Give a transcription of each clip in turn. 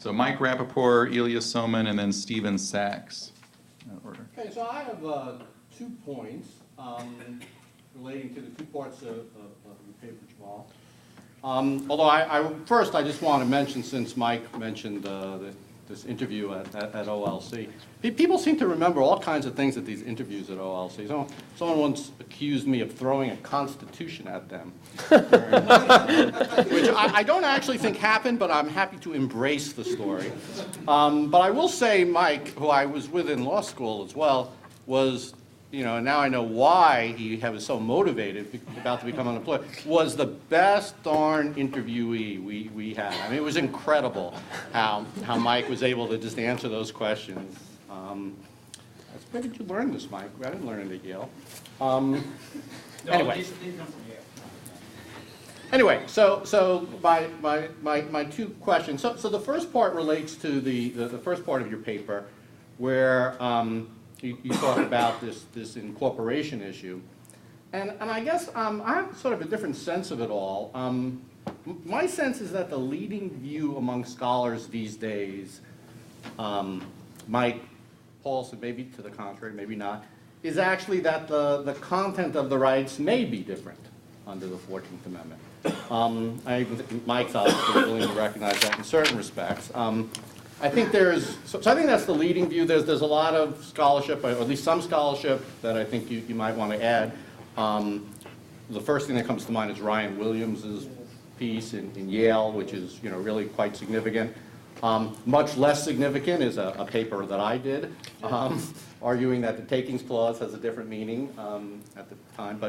So Mike Rappaport, Ilya Soman, and then Stephen Sachs. In that order. Okay, so I have 2 points relating to the 2 parts of the paper, Jamal. Although first I just want to mention, since Mike mentioned this interview at OLC, people seem to remember all kinds of things at these interviews at OLC. Someone once accused me of throwing a constitution at them, which I don't actually think happened, but I'm happy to embrace the story. But I will say Mike, who I was with in law school as well, was, now I know why he was so motivated, about to become unemployed, was the best darn interviewee we had. I mean, it was incredible how Mike was able to just answer those questions. Where did you learn this, Mike? I didn't learn it at Yale. Anyway. Anyway, so my 2 questions. So the first part relates to the first part of your paper, where you talk about this incorporation issue. And I guess I have sort of a different sense of it all. My sense is that the leading view among scholars these days, Mike, Paul said maybe to the contrary, maybe not, is actually that the content of the rights may be different under the 14th Amendment. I even think Mike's obviously willing to recognize that in certain respects. I think so I think that's the leading view. There's a lot of scholarship, or at least some scholarship, that I think you might want to add. The first thing that comes to mind is Ryan Williams's piece in Yale, which is really quite significant. Much less significant is a paper that I did, arguing that the Takings Clause has a different meaning at the time.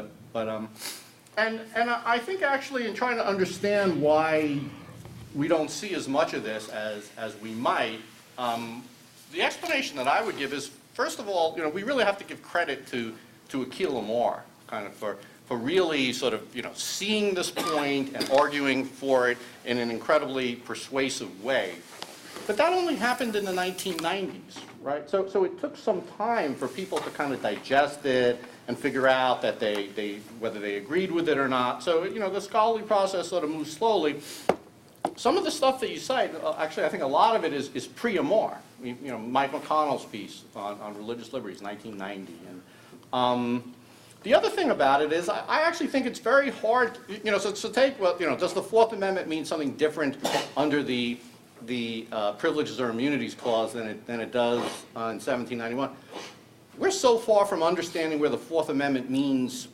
And I think actually in trying to understand why we don't see as much of this as we might, the explanation that I would give is, first of all, we really have to give credit to Akhil Amar, kind of for really sort of seeing this point and arguing for it in an incredibly persuasive way. But that only happened in the 1990s, right? So it took some time for people to kind of digest it and figure out that whether they agreed with it or not. So the scholarly process sort of moves slowly. Some of the stuff that you cite, actually I think a lot of it is pre-Amar. Mike McConnell's piece on religious liberties, 1990. And the other thing about it is I actually think it's very hard, so take, does the 4th Amendment mean something different under the Privileges or Immunities Clause than it does in 1791? We're so far from understanding where the 4th Amendment means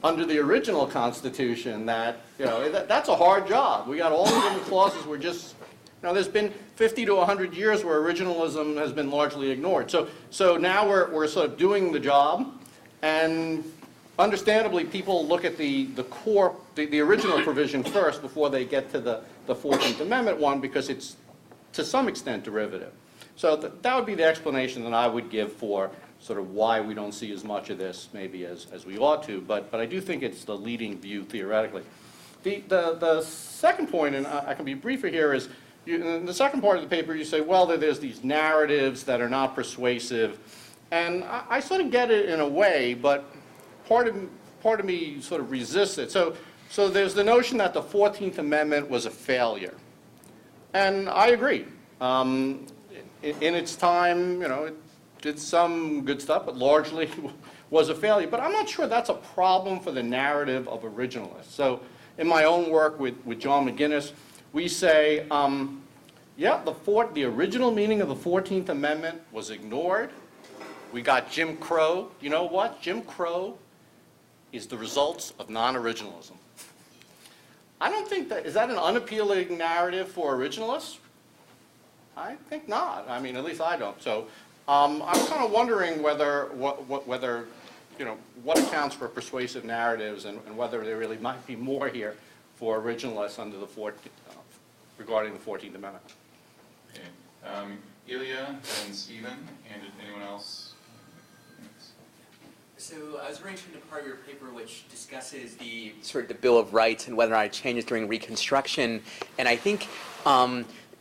under the original Constitution that, that's a hard job. We got all the different clauses. We're just, there's been 50 to 100 years where originalism has been largely ignored. So now we're sort of doing the job, and understandably people look at the core, the original provision first before they get to the 14th Amendment one, because it's to some extent derivative. So that would be the explanation that I would give for sort of why we don't see as much of this maybe as we ought to, but I do think it's the leading view theoretically. The second point, and I can be briefer here, is in the second part of the paper you say, well, there's these narratives that are not persuasive, and I sort of get it in a way, but part of me sort of resists it. So there's the notion that the 14th Amendment was a failure, and I agree. In its time, it did some good stuff, but largely was a failure. But I'm not sure that's a problem for the narrative of originalists. So in my own work with John McGinnis, we say, yeah, the original meaning of the 14th Amendment was ignored. We got Jim Crow. You know what? Jim Crow is the results of non-originalism. I don't think is that an unappealing narrative for originalists? I think not. I mean, at least I don't. So I'm kind of wondering whether what accounts for persuasive narratives and whether there really might be more here for originalists under the regarding the 14th Amendment. Okay. Ilya and Stephen, and anyone else? So I was referring to the part of your paper which discusses the Bill of Rights and whether or not it changes during Reconstruction, and I think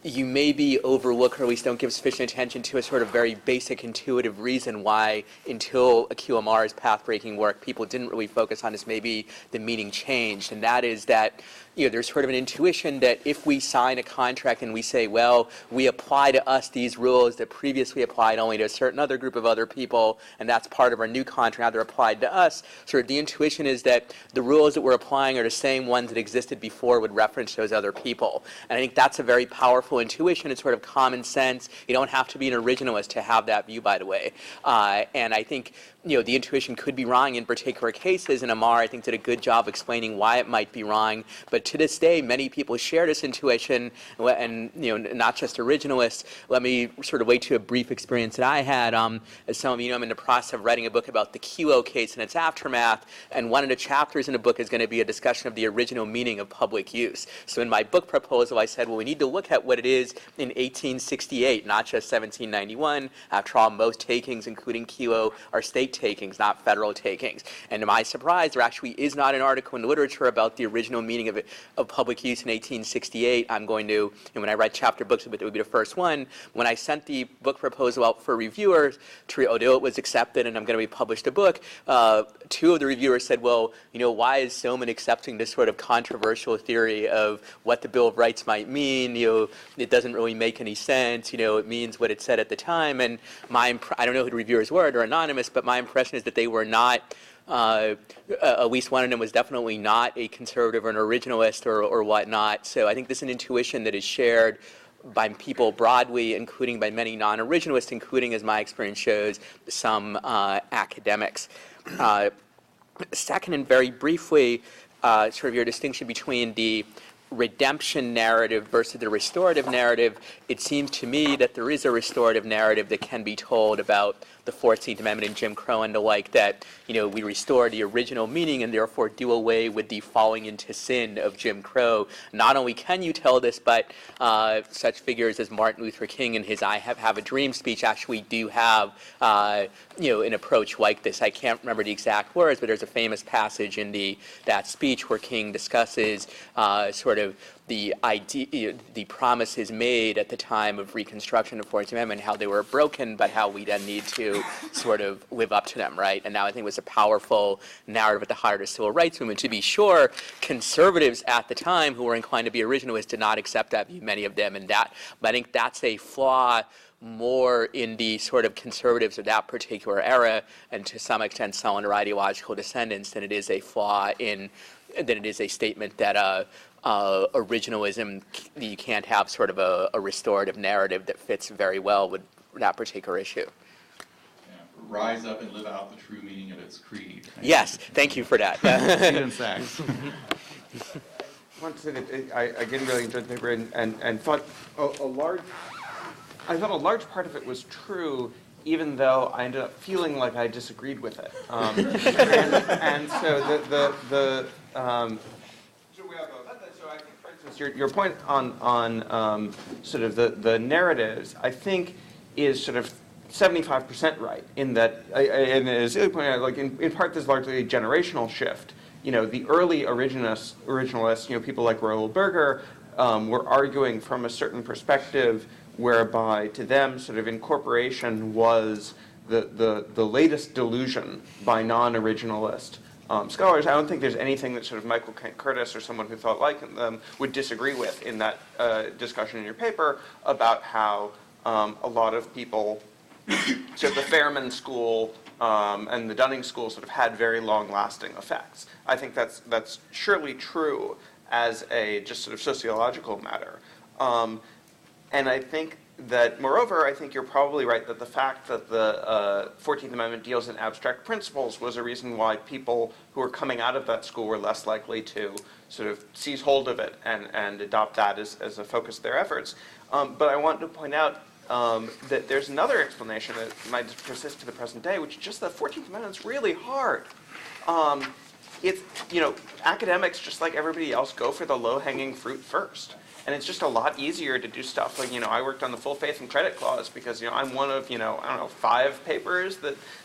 you maybe overlook, or at least don't give sufficient attention to, a sort of very basic intuitive reason why, until Akhil Amar's path-breaking work, people didn't really focus on this, maybe the meaning changed, and that is that there's sort of an intuition that if we sign a contract and we say, well, we apply to us these rules that previously applied only to a certain other group of other people, and that's part of our new contract, they're applied to us, sort of the intuition is that the rules that we're applying are the same ones that existed before would reference those other people. And I think that's a very powerful intuition. It's sort of common sense. You don't have to be an originalist to have that view, by the way. And I think the intuition could be wrong in particular cases, and Amar, I think, did a good job explaining why it might be wrong. But to this day, many people share this intuition, and not just originalists. Let me sort of wait to a brief experience that I had. As some of you know, I'm in the process of writing a book about the Kilo case and its aftermath, and one of the chapters in the book is going to be a discussion of the original meaning of public use. So in my book proposal, I said, well, we need to look at what it is in 1868, not just 1791. After all, most takings, including Kilo, are state takings, not federal takings. And to my surprise, there actually is not an article in the literature about the original meaning of public use in 1868. I'm going to, and when I write chapter books, it would be the first one. When I sent the book proposal out for reviewers, although it was accepted and I'm going to be published a book, two of the reviewers said, well, why is Soman accepting this sort of controversial theory of what the Bill of Rights might mean? It doesn't really make any sense. It means what it said at the time. And I don't know who the reviewers were, they're anonymous, but my impression is that they were not, at least one of them was definitely not a conservative or an originalist or whatnot. So I think this is an intuition that is shared by people broadly, including by many non-originalists, including, as my experience shows, some academics. Second, and very briefly, sort of your distinction between the redemption narrative versus the restorative narrative, it seems to me that there is a restorative narrative that can be told about the 14th Amendment and Jim Crow and the like, that, we restore the original meaning and therefore do away with the falling into sin of Jim Crow. Not only can you tell this, but such figures as Martin Luther King in his I Have a Dream speech actually do have, an approach like this. I can't remember the exact words, but there's a famous passage in that speech where King discusses sort of the idea, the promises made at the time of Reconstruction of the 14th Amendment, how they were broken, but how we then need to sort of live up to them, right? And now I think it was a powerful narrative at the heart of the civil rights movement. To be sure, conservatives at the time who were inclined to be originalists did not accept that view, many of them, but I think that's a flaw more in the sort of conservatives of that particular era, and to some extent some of their ideological descendants, than it is a flaw than it is a statement that originalism, you can't have sort of a restorative narrative that fits very well with that particular issue. Yeah, rise up and live out the true meaning of its creed. Yes, thank you for that. Stephen Sachs. I want to say that I again really enjoyed the paper and thought a large part of it was true, even though I ended up feeling like I disagreed with it. And so so I think, for instance, your point on sort of the narratives, I think, is sort of 75% right in that, and as Ilya pointed out, like in part, there's largely a generational shift. The early originalists, people like Royal Berger, were arguing from a certain perspective, whereby to them, sort of incorporation was the latest delusion by non-originalist scholars. I don't think there's anything that sort of Michael Kent Curtis or someone who thought like them would disagree with in that discussion in your paper about how a lot of people, so the Fairman school and the Dunning school sort of had very long-lasting effects. I think that's surely true as a just sort of sociological matter. And I think that, moreover, I think you're probably right that the fact that the 14th Amendment deals in abstract principles was a reason why people who were coming out of that school were less likely to sort of seize hold of it and adopt that as a focus of their efforts. But I want to point out that there's another explanation that might persist to the present day, which is just that 14th Amendment is really hard. It's, academics, just like everybody else, go for the low-hanging fruit first. And it's just a lot easier to do stuff like, I worked on the full faith and credit clause because, I'm one of, 5 papers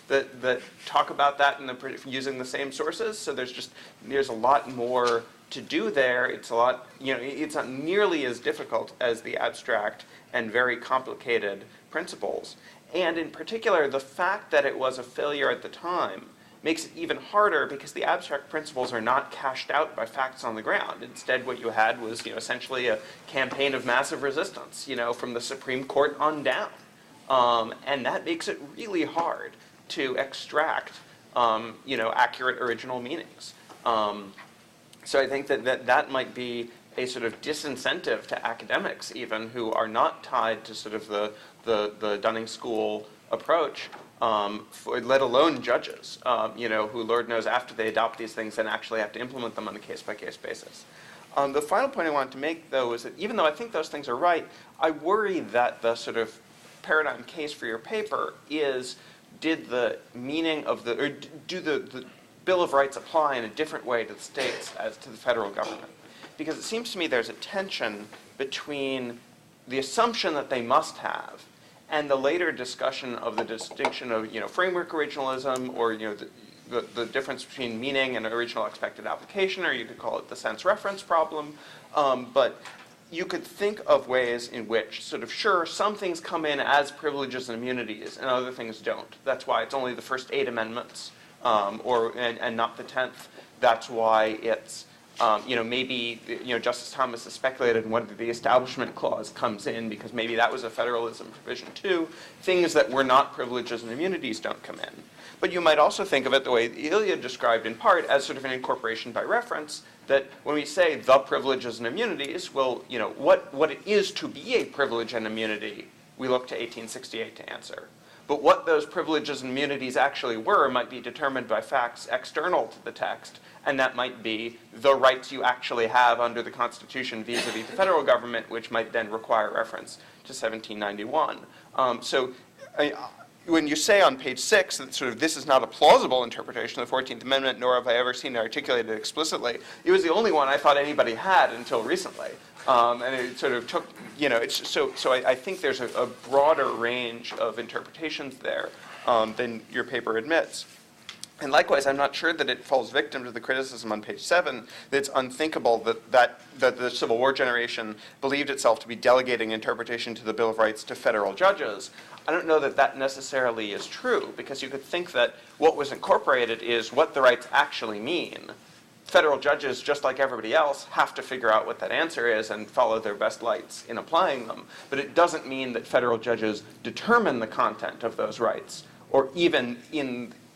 that talk about that using the same sources. So there's a lot more to do there. It's a lot, it's not nearly as difficult as the abstract and very complicated principles. And in particular, the fact that it was a failure at the time makes it even harder because the abstract principles are not cashed out by facts on the ground. Instead, what you had was, essentially a campaign of massive resistance, from the Supreme Court on down. And that makes it really hard to extract, accurate original meanings. So I think that might be a sort of disincentive to academics even who are not tied to sort of the Dunning School approach, let alone judges, who Lord knows after they adopt these things then actually have to implement them on a case-by-case basis. The final point I wanted to make, though, is that even though I think those things are right, I worry that the sort of paradigm case for your paper is, did the meaning of or do the Bill of Rights apply in a different way to the states as to the federal government? Because it seems to me there's a tension between the assumption that they must have and the later discussion of the distinction of, framework originalism, or, the difference between meaning and original expected application, or you could call it the sense reference problem. But you could think of ways in which sure, some things come in as privileges and immunities and other things don't. That's why it's only the first 8 amendments, and not the 10th. That's why it's, maybe, Justice Thomas has speculated on whether the Establishment Clause comes in because maybe that was a federalism provision too. Things that were not privileges and immunities don't come in. But you might also think of it the way Ilya described in part as sort of an incorporation by reference, that when we say the privileges and immunities, well, what it is to be a privilege and immunity, we look to 1868 to answer. But what those privileges and immunities actually were might be determined by facts external to the text, and that might be the rights you actually have under the Constitution vis-a-vis the federal government, which might then require reference to 1791. When you say on page 6 that this is not a plausible interpretation of the 14th Amendment, nor have I ever seen it articulated explicitly, it was the only one I thought anybody had until recently. And it sort of took, so I think there's a broader range of interpretations there than your paper admits. And likewise, I'm not sure that it falls victim to the criticism on page 7 that it's unthinkable that the Civil War generation believed itself to be delegating interpretation to the Bill of Rights to federal judges. I don't know that that necessarily is true, because you could think that what was incorporated is what the rights actually mean. Federal judges, just like everybody else, have to figure out what that answer is and follow their best lights in applying them. But it doesn't mean that federal judges determine the content of those rights, or even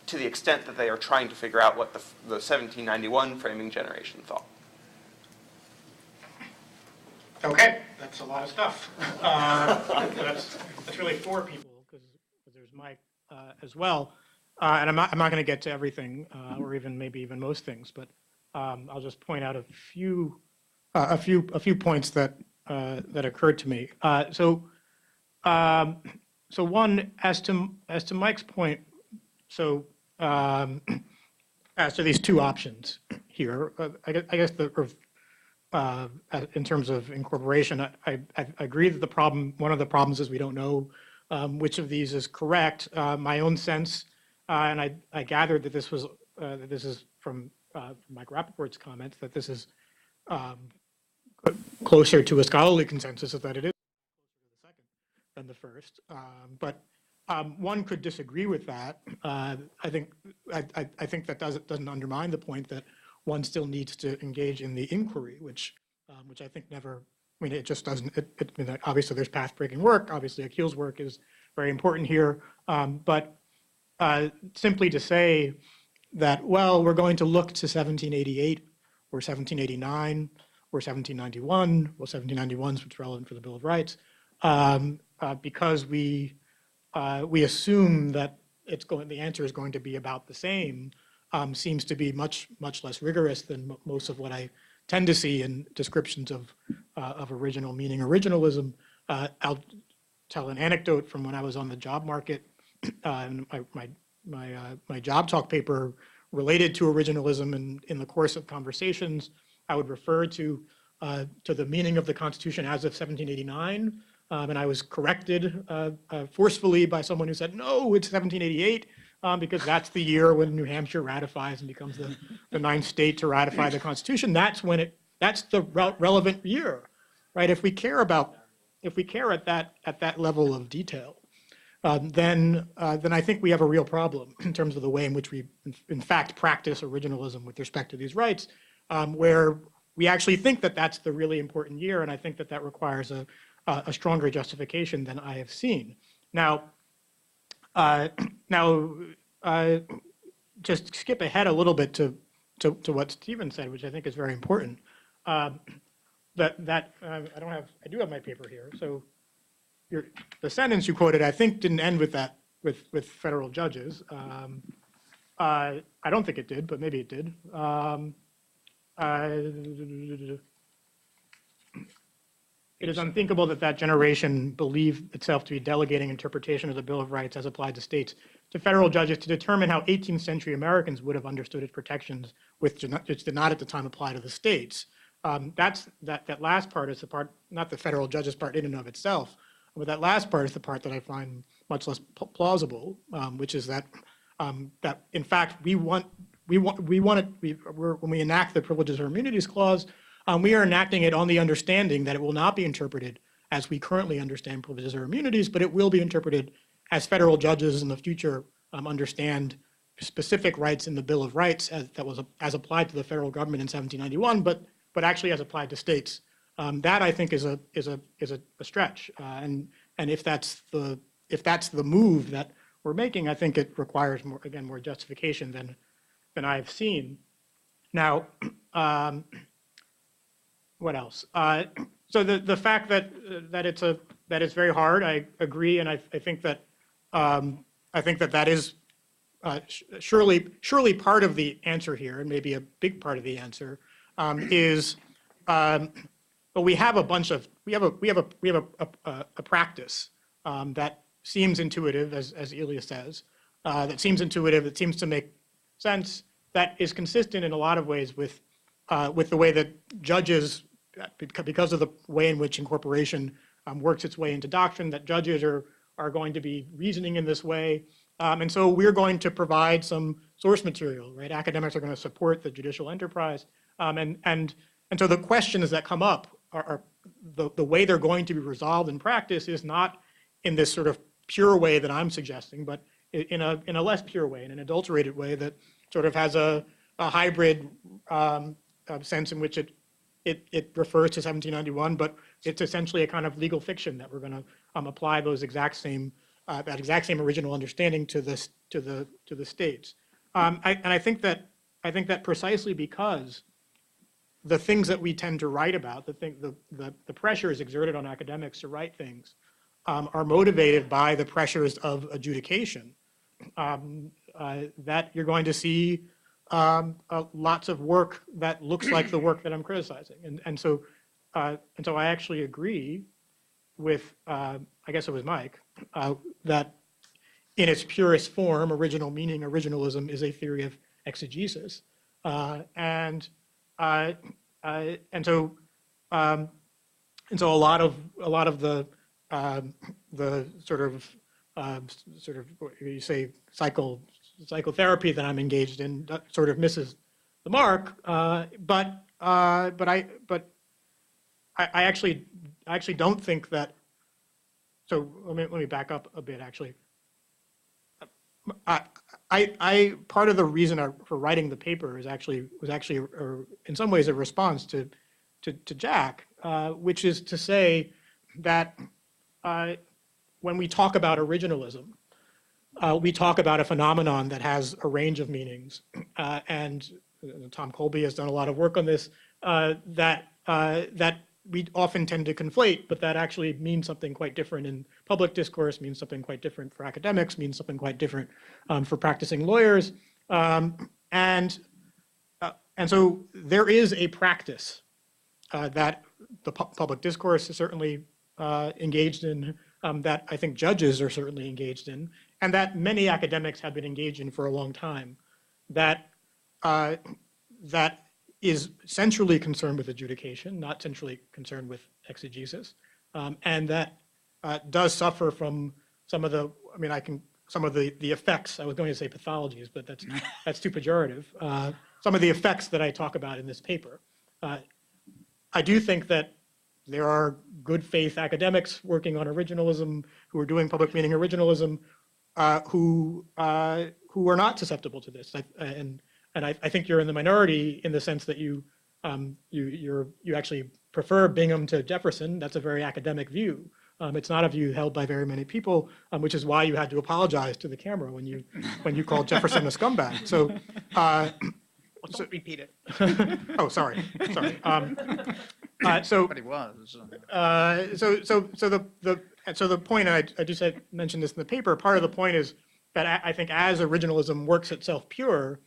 to the extent that they are trying to figure out what the 1791 framing generation thought. Okay, that's a lot of stuff. That's really 4 people, because there's Mike as well. And I'm not going to get to everything, or maybe even most things, but I'll just point out a few points that occurred to me. So one, as to Mike's point, as to these 2 options here, I guess in terms of incorporation, I agree that one of the problems is we don't know which of these is correct. My own sense, and I gathered that this is from Mike Rappaport's comments, that this is closer to a scholarly consensus, is that it is closer to the second than the first. But one could disagree with that. I think that doesn't undermine the point that one still needs to engage in the inquiry, which I think never. I mean, it just doesn't. Obviously, there's path-breaking work. Obviously, Akhil's work is very important here. But simply to say that, well, we're going to look to 1788 or 1789 or 1791. Well, 1791 is what's relevant for the Bill of Rights, because we assume that the answer is going to be about the same, seems to be much less rigorous than most of what I tend to see in descriptions of original meaning originalism. I'll tell an anecdote from when I was on the job market. And my job talk paper related to originalism, and in the course of conversations, I would refer to the meaning of the Constitution as of 1789. And I was corrected forcefully by someone who said, no, it's 1788, because that's the year when New Hampshire ratifies and becomes the 9th state to ratify the Constitution. That's the relevant year, right? If we care at that level of detail, then I think we have a real problem in terms of the way in which we, in fact, practice originalism with respect to these rights, where we actually think that that's the really important year, and I think that that requires a stronger justification than I have seen. Now, just skip ahead a little bit to what Stephen said, which I think is very important. I do have my paper here. So the sentence you quoted, I think, didn't end with that with federal judges. I don't think it did, but maybe it did. It is unthinkable that that generation believed itself to be delegating interpretation of the Bill of Rights as applied to states to federal judges to determine how 18th century Americans would have understood its protections, which did not at the time apply to the states. That last part is the part, not the federal judges part in and of itself, but that last part is the part that I find much less plausible, which is that that in fact when we enact the Privileges or Immunities Clause, we are enacting it on the understanding that it will not be interpreted as we currently understand privileges or immunities, but it will be interpreted as federal judges in the future understand specific rights in the Bill of Rights as applied to the federal government in 1791, but actually as applied to states. That I think is a stretch, and if that's the move that we're making, I think it requires more justification than I've seen. Now. What else? So the fact that it's very hard, I agree, and I think that that is surely part of the answer here, and maybe a big part of the answer is. But we have a practice that seems intuitive, as Ilya says, that seems intuitive, that seems to make sense, that is consistent in a lot of ways with the way that judges, because of the way in which incorporation works its way into doctrine, that judges are going to be reasoning in this way. And so we're going to provide some source material, right? Academics are going to support the judicial enterprise. And so the questions that come up are the way they're going to be resolved in practice is not in this sort of pure way that I'm suggesting, but in a less pure way, in an adulterated way that sort of has a hybrid sense in which it refers to 1791, but it's essentially a kind of legal fiction that we're going to apply those exact same original understanding to the states. And I think that precisely because the things that we tend to write about, the pressures exerted on academics to write things, are motivated by the pressures of adjudication. That you're going to see lots of work that looks like the work that I'm criticizing, and so I actually agree with I guess it was Mike that in its purest form, original meaning, originalism is a theory of exegesis, and so a lot of the sort of what you say psychotherapy that I'm engaged in sort of misses the mark, but I actually don't think that. So let me back up a bit. Actually, I part of the reason for writing the paper was actually in some ways a response to Jack, which is to say that when we talk about originalism, we talk about a phenomenon that has a range of meanings, and Tom Colby has done a lot of work on this, that we often tend to conflate, but that actually means something quite different in public discourse, means something quite different for academics, means something quite different for practicing lawyers. And so there is a practice that the public discourse is certainly engaged in, that I think judges are certainly engaged in, and that many academics have been engaged in for a long time, that is centrally concerned with adjudication, not centrally concerned with exegesis, and that does suffer from some of the, some of the effects. I was going to say pathologies, but that's too pejorative. Some of the effects that I talk about in this paper. I do think that there are good faith academics working on originalism who are doing public meaning originalism who are not susceptible to this. And I think you're in the minority in the sense that you actually prefer Bingham to Jefferson. That's a very academic view. It's not a view held by very many people, which is why you had to apologize to the camera when you called Jefferson a scumbag. So, don't repeat it. oh, sorry. But he was. So the point, and I just mentioned this in the paper, part of the point is that I think as originalism works itself pure,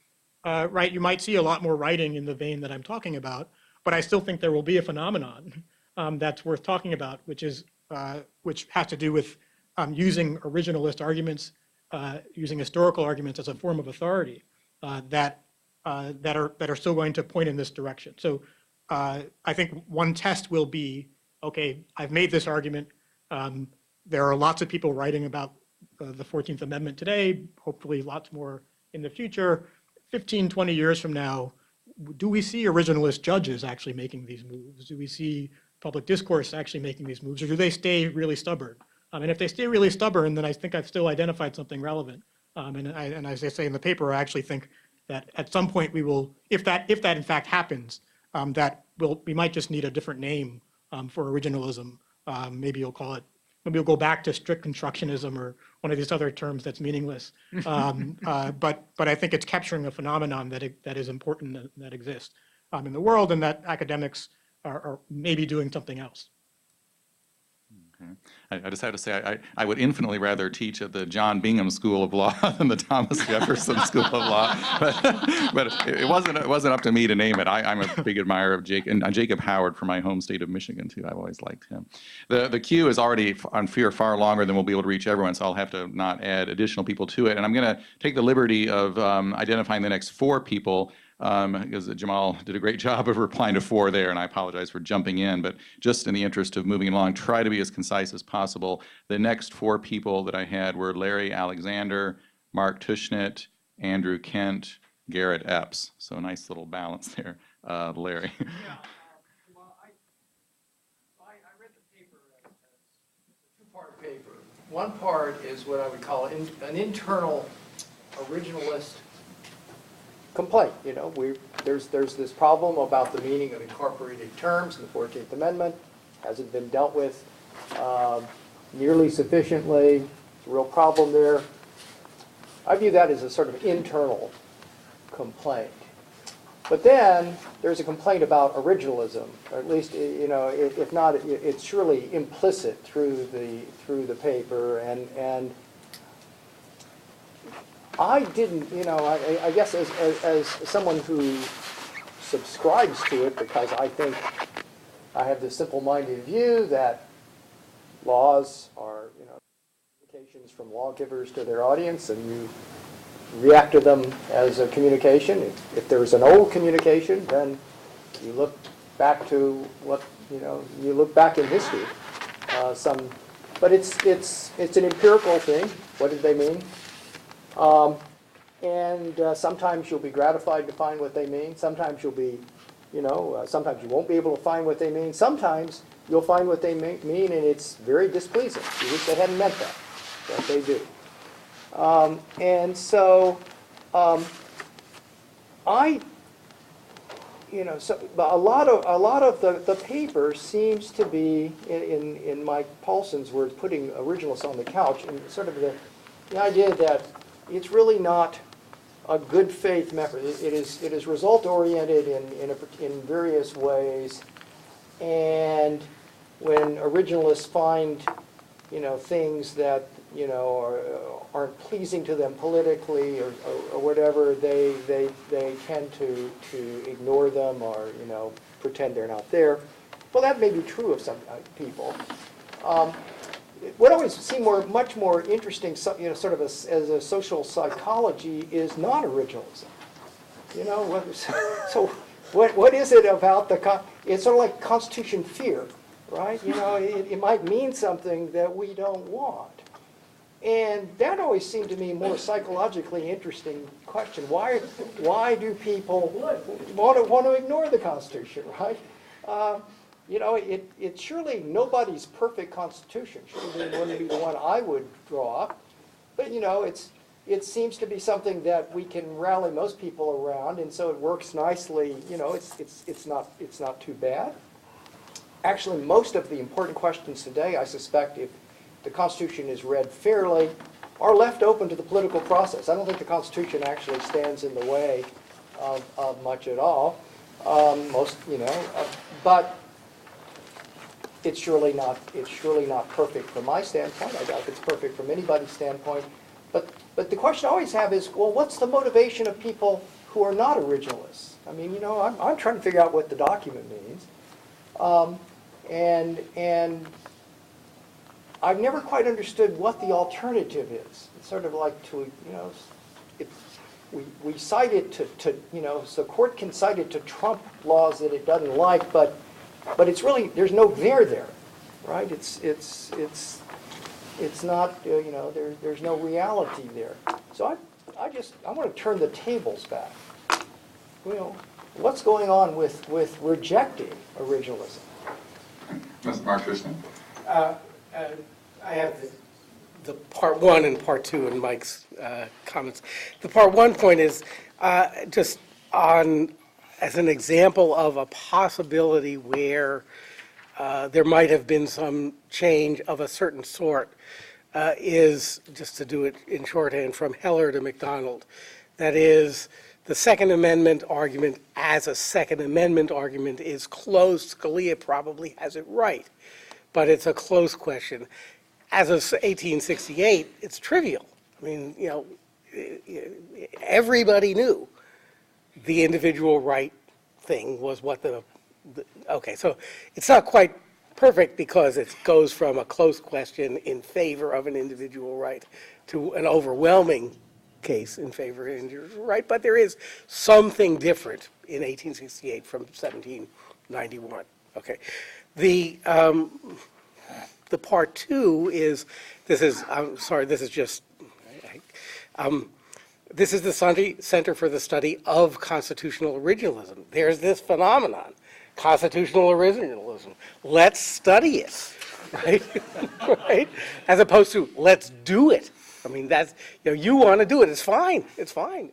right, you might see a lot more writing in the vein that I'm talking about, but I still think there will be a phenomenon that's worth talking about, which has to do with using originalist arguments, using historical arguments as a form of authority that are still going to point in this direction. So I think one test will be, okay, I've made this argument. There are lots of people writing about the 14th Amendment today, hopefully lots more in the future. 15, 20 years from now, do we see originalist judges actually making these moves? Do we see public discourse actually making these moves, or do they stay really stubborn? And if they stay really stubborn, then I think I've still identified something relevant. And as I say in the paper, I actually think that at some point we will, if that in fact happens, we might just need a different name for originalism. Maybe we'll go back to strict constructionism or one of these other terms that's meaningless. But I think it's capturing a phenomenon that is important, that exists in the world, and that academics are maybe doing something else. Okay. I just have to say, I would infinitely rather teach at the John Bingham School of Law than the Thomas Jefferson School of Law. But it wasn't up to me to name it. I'm a big admirer of Jacob Howard from my home state of Michigan, too. I've always liked him. The queue is already on far longer than we'll be able to reach everyone, so I'll have to not add additional people to it. And I'm going to take the liberty of identifying the next 4 people, because Jamal did a great job of replying to 4 there, and I apologize for jumping in, but just in the interest of moving along, try to be as concise as possible. The next 4 people that I had were Larry Alexander, Mark Tushnet, Andrew Kent, Garrett Epps. So a nice little balance there. Larry. Yeah, well, I read the paper as a 2-part paper. One part is what I would call an internal originalist complaint. You know, there's this problem about the meaning of incorporated terms in the 14th Amendment. Hasn't been dealt with nearly sufficiently. It's a real problem there. I view that as a sort of internal complaint. But then there's a complaint about originalism, or at least, you know, if not, it's surely implicit through the paper, and I didn't, you know, I guess as someone who subscribes to it, because I think I have this simple-minded view that laws are, you know, communications from lawgivers to their audience, and you react to them as a communication. If there's an old communication, then you look back to what, you know, you look back in history. But it's an empirical thing. What did they mean? And sometimes you'll be gratified to find what they mean. Sometimes you'll be, you know, sometimes you won't be able to find what they mean. Sometimes you'll find what they mean and it's very displeasing. You wish they hadn't meant that, but they do. And so you know, so a lot of the paper seems to be, in Mike Paulson's words, putting originalists on the couch, and sort of the idea that it's really not a good faith method. It is result oriented in various ways, and when originalists find, you know, things that, you know, aren't pleasing to them politically or whatever, they tend to ignore them or, you know, pretend they're not there. Well, that may be true of some people. What always seemed much more interesting, you know, sort of as a social psychology, is non-originalism. You know, so what is it about it's sort of like Constitution fear, right? You know, it might mean something that we don't want. And that always seemed to me more psychologically interesting question. Why do people want to ignore the Constitution, right? you know, it's surely nobody's perfect constitution. Surely wouldn't be the one I would draw up. But, you know, it seems to be something that we can rally most people around, and so it works nicely. You know, it's not too bad. Actually, most of the important questions today, I suspect, if the Constitution is read fairly, are left open to the political process. I don't think the Constitution actually stands in the way of much at all. But it's surely not perfect from my standpoint. I doubt if it's perfect from anybody's standpoint. But the question I always have is, well, what's the motivation of people who are not originalists? I mean, you know, I'm trying to figure out what the document means, and I've never quite understood what the alternative is. It's sort of like we cite it to so the court can cite it to trump laws that it doesn't like, but it's really, there's no there, right? It's not, there's no reality there. So I want to turn the tables back. You know, what's going on with rejecting originalism? Mr. Mark Christian. I have the part one and part two in Mike's comments. The part one point is just on, as an example of a possibility where there might have been some change of a certain sort, is, just to do it in shorthand, from Heller to MacDonald. That is, the Second Amendment argument as a Second Amendment argument is close. Scalia probably has it right, but it's a close question. As of 1868, it's trivial. I mean, you know, everybody knew the individual right thing was what okay, so it's not quite perfect because it goes from a close question in favor of an individual right to an overwhelming case in favor of an individual right, but there is something different in 1868 from 1791. Okay, the part two is, this is the Center for the Study of Constitutional Originalism. There's this phenomenon, constitutional originalism. Let's study it, right? Right? As opposed to, let's do it. I mean, that's, you want to do it, it's fine,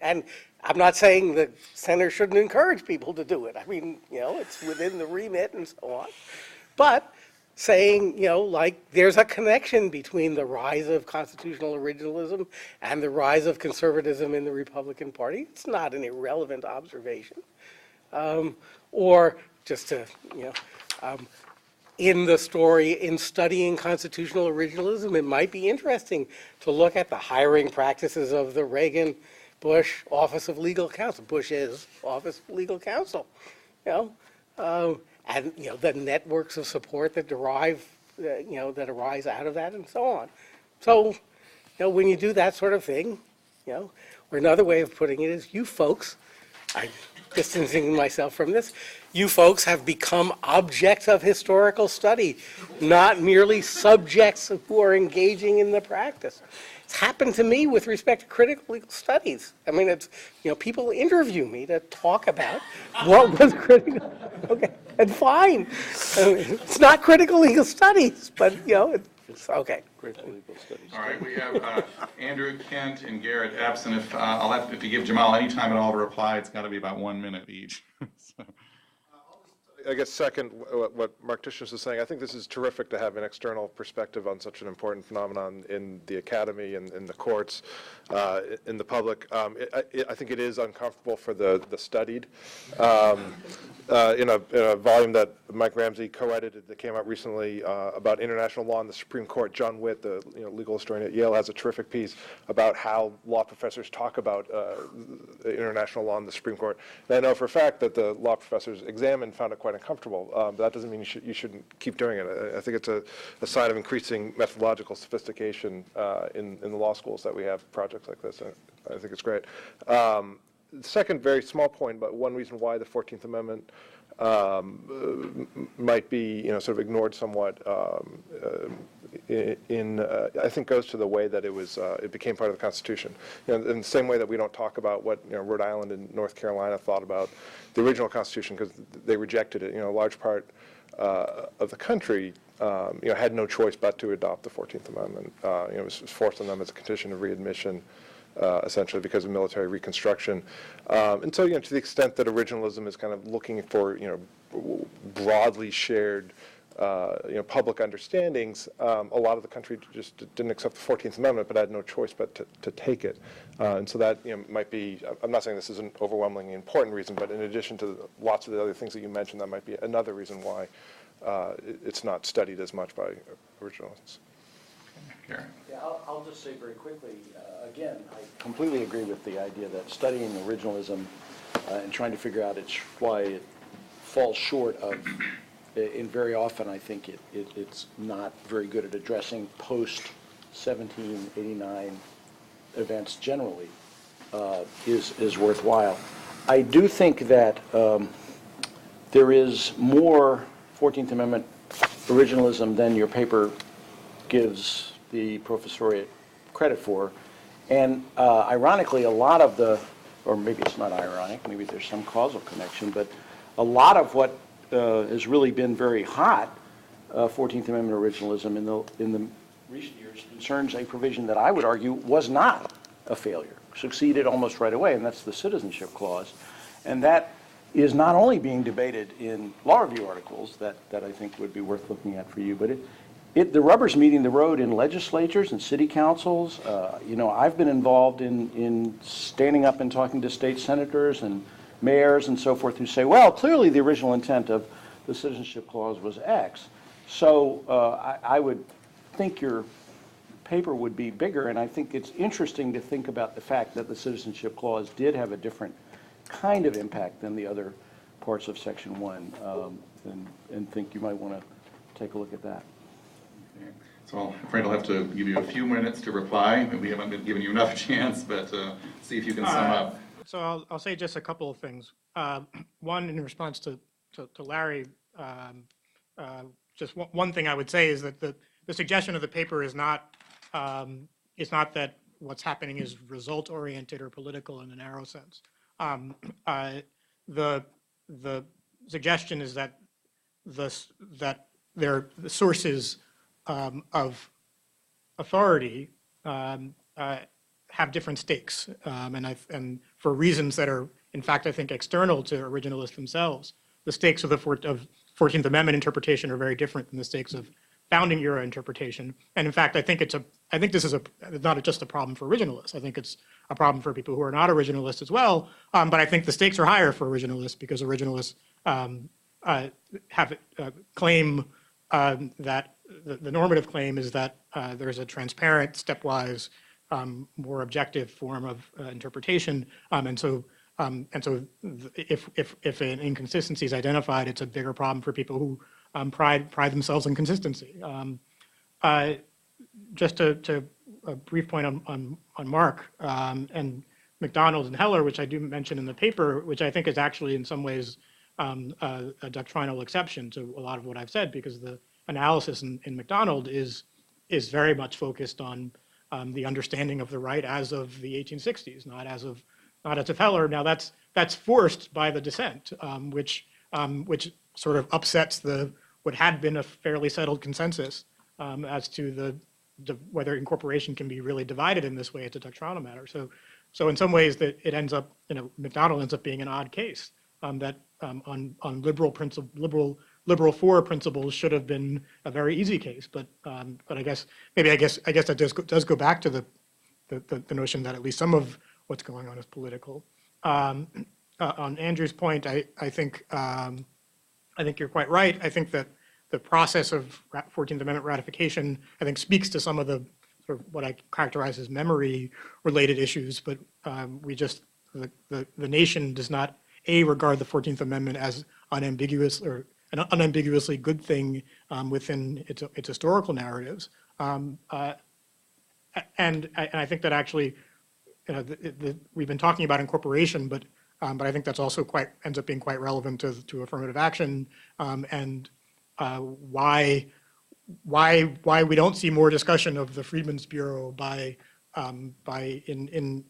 And I'm not saying the center shouldn't encourage people to do it. I mean, it's within the remit and so on. But saying, like, there's a connection between the rise of constitutional originalism and the rise of conservatism in the Republican Party. It's not an irrelevant observation. Or just to, in the story, in studying constitutional originalism, it might be interesting to look at the hiring practices of the Reagan-Bush Office of Legal Counsel, Bush's Office of Legal Counsel, and the networks of support that derive, that arise out of that, and so on. So, when you do that sort of thing, or another way of putting it is, you folks, I'm distancing myself from this, you folks have become objects of historical study, not merely subjects who are engaging in the practice. It's happened to me with respect to critical legal studies. I mean, it's, people interview me to talk about what was critical. Okay, and fine. It's not critical legal studies, but, it's okay. All right, we have Andrew, Kent, and Garrett absent. If you give Jamal any time at all to reply, it's got to be about 1 minute each. So. I guess second, what Mark Tishner is saying, I think this is terrific to have an external perspective on such an important phenomenon in the academy and in the courts, in the public. I think it is uncomfortable for the studied. In a volume that Mike Ramsey co-edited that came out recently about international law in the Supreme Court, John Witt, the legal historian at Yale, has a terrific piece about how law professors talk about international law in the Supreme Court. And I know for a fact that the law professors examined found it quite uncomfortable, but that doesn't mean you shouldn't keep doing it. I think it's a sign of increasing methodological sophistication in the law schools that we have projects like this. I think it's great. the second very small point, but one reason why the 14th Amendment might be, sort of ignored somewhat I think goes to the way that it became part of the Constitution. In the same way that we don't talk about what Rhode Island and North Carolina thought about the original Constitution because they rejected it. A large part of the country had no choice but to adopt the 14th Amendment. It was forced on them as a condition of readmission. Essentially because of military reconstruction. And so, to the extent that originalism is kind of looking for, broadly shared, public understandings, a lot of the country just didn't accept the 14th Amendment, but had no choice but to take it. And so that, might be, I'm not saying this is an overwhelmingly important reason, but in addition to lots of the other things that you mentioned, that might be another reason why it's not studied as much by originalists. Karen. Yeah, I'll just say very quickly, again, I completely agree with the idea that studying originalism and trying to figure out why it falls short of, and very often I think it's not very good at addressing post-1789 events generally, is worthwhile. I do think that there is more 14th Amendment originalism than your paper gives the professoriate credit for. And ironically, a lot of or maybe it's not ironic, maybe there's some causal connection, but a lot of what has really been very hot 14th Amendment originalism in the recent years concerns a provision that I would argue was not a failure, succeeded almost right away, and that's the Citizenship Clause. And that is not only being debated in law review articles that I think would be worth looking at for you, but the rubber's meeting the road in legislatures and city councils. I've been involved in standing up and talking to state senators and mayors and so forth who say, well, clearly the original intent of the Citizenship Clause was X. So I would think your paper would be bigger, and I think it's interesting to think about the fact that the Citizenship Clause did have a different kind of impact than the other parts of Section 1, and think you might want to take a look at that. So I'm afraid I'll have to give you a few minutes to reply. We haven't been giving you enough chance, but see if you can sum up. So I'll say just a couple of things. One, in response to Larry, just one thing I would say is that the suggestion of the paper is not that what's happening is result-oriented or political in a narrow sense. The suggestion is that the sources of authority have different stakes, and for reasons that are, in fact, I think external to originalists themselves. The stakes of the 14th Amendment interpretation are very different than the stakes of founding era interpretation. And in fact, I think this is not just a problem for originalists. I think it's a problem for people who are not originalists as well. But I think the stakes are higher for originalists because originalists claim that the normative claim is that there's a transparent, stepwise, more objective form of interpretation, and so if an inconsistency is identified, it's a bigger problem for people who pride themselves in consistency. Just to a brief point on Mark and McDonald and Heller, which I do mention in the paper, which I think is actually in some ways a doctrinal exception to a lot of what I've said, because the analysis in McDonald is very much focused on the understanding of the right as of the 1860s, not as of Heller. Now that's forced by the dissent, which sort of upsets what had been a fairly settled consensus as to whether incorporation can be really divided in this way. It's a doctrinal matter. So in some ways that it ends up, McDonald ends up being an odd case that on liberal for principles should have been a very easy case. But I guess that does go back to the notion that at least some of what's going on is political. On Andrew's point, I think you're quite right. I think that the process of 14th Amendment ratification, I think, speaks to some of the sort of what I characterize as memory-related issues. But the nation does not regard the 14th Amendment as unambiguous or an unambiguously good thing within its historical narratives. And I think that actually we've been talking about incorporation, but I think that's also ends up being quite relevant to affirmative action, and why we don't see more discussion of the Freedmen's Bureau in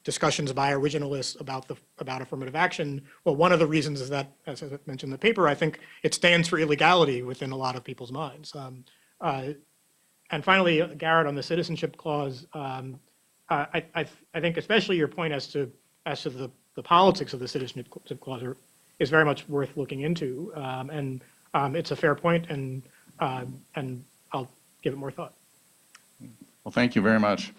discussions by originalists about affirmative action. Well, one of the reasons is that, as I mentioned in the paper, I think it stands for illegality within a lot of people's minds. And finally, Garrett, on the Citizenship Clause, I think especially your point as to the politics of the Citizenship Clause is very much worth looking into, and it's a fair point, and I'll give it more thought. Well, thank you very much.